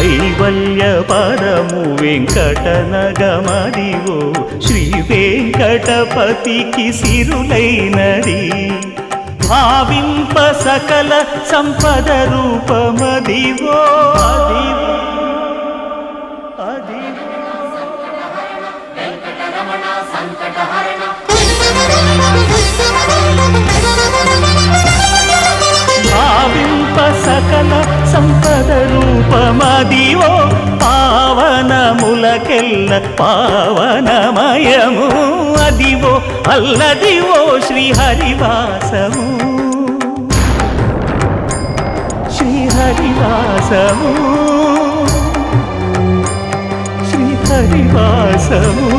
కైవల్య పరము వెంకటనగమదివో శ్రీ వెంకటపతికి సిరులైనది భావింప సకల సంపద రూపమదివో అదివో అదివో భావింప సకల సంపద రూపమదివో పావనములకెల్ల పావనమయము అదివో అల్లదివో శ్రీహరివాసము శ్రీహరివాసము శ్రీహరివాసము